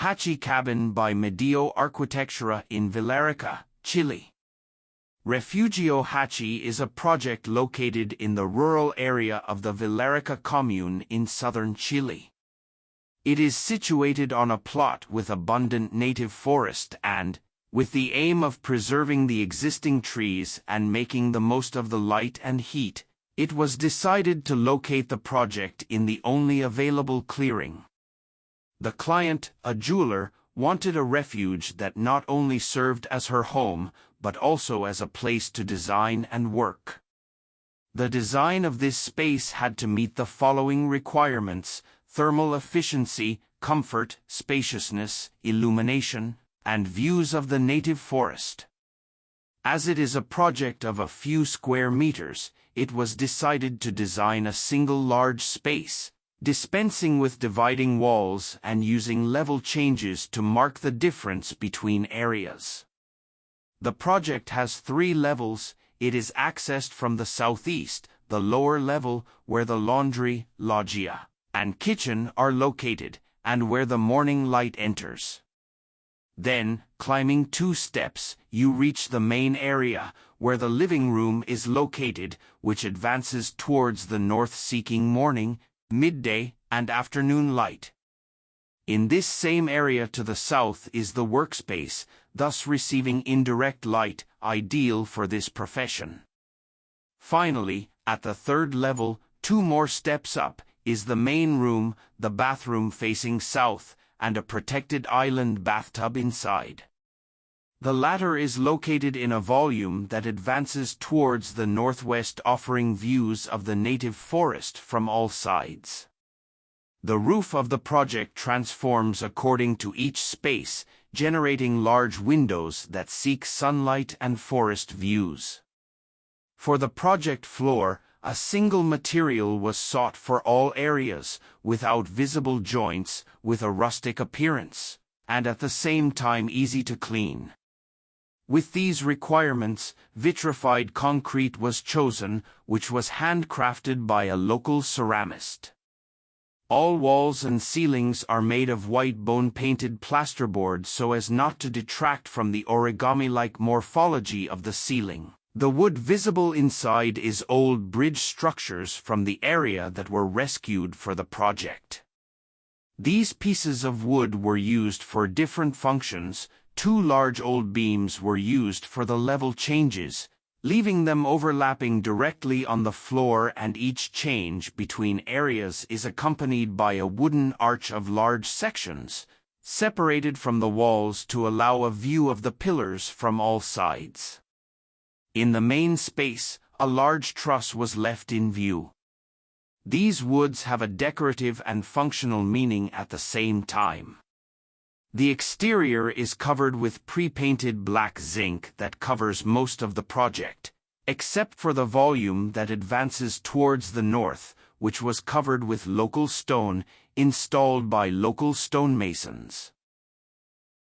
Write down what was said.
Hachi cabin by Medio Arquitectura in Villarrica, Chile. Refugio Hachi is a project located in the rural area of the Villarrica commune in southern Chile. It is situated on a plot with abundant native forest and, with the aim of preserving the existing trees and making the most of the light and heat, it was decided to locate the project in the only available clearing. The client, a jeweler, wanted a refuge that not only served as her home, but also as a place to design and work. The design of this space had to meet the following requirements: thermal efficiency, comfort, spaciousness, illumination, and views of the native forest. As it is a project of a few square meters, it was decided to design a single large space, dispensing with dividing walls and using level changes to mark the difference between areas. The project has 3 levels. It is accessed from the southeast, the lower level, where the laundry, loggia, and kitchen are located, and where the morning light enters. Then, climbing 2 steps, you reach the main area, where the living room is located, which advances towards the north seeking morning, midday, and afternoon light. In this same area to the south is the workspace, thus receiving indirect light, ideal for this profession. Finally, at the 3rd level, 2 more steps up, is the main room, the bathroom facing south, and a protected island bathtub inside. The latter is located in a volume that advances towards the northwest, offering views of the native forest from all sides. The roof of the project transforms according to each space, generating large windows that seek sunlight and forest views. For the project floor, a single material was sought for all areas, without visible joints, with a rustic appearance, and at the same time easy to clean. With these requirements, vitrified concrete was chosen, which was handcrafted by a local ceramist. All walls and ceilings are made of white bone-painted plasterboard so as not to detract from the origami-like morphology of the ceiling. The wood visible inside is old bridge structures from the area that were rescued for the project. These pieces of wood were used for different functions. 2 large old beams were used for the level changes, leaving them overlapping directly on the floor, and each change between areas is accompanied by a wooden arch of large sections, separated from the walls to allow a view of the pillars from all sides. In the main space, a large truss was left in view. These woods have a decorative and functional meaning at the same time. The exterior is covered with pre-painted black zinc that covers most of the project, except for the volume that advances towards the north, which was covered with local stone, installed by local stonemasons.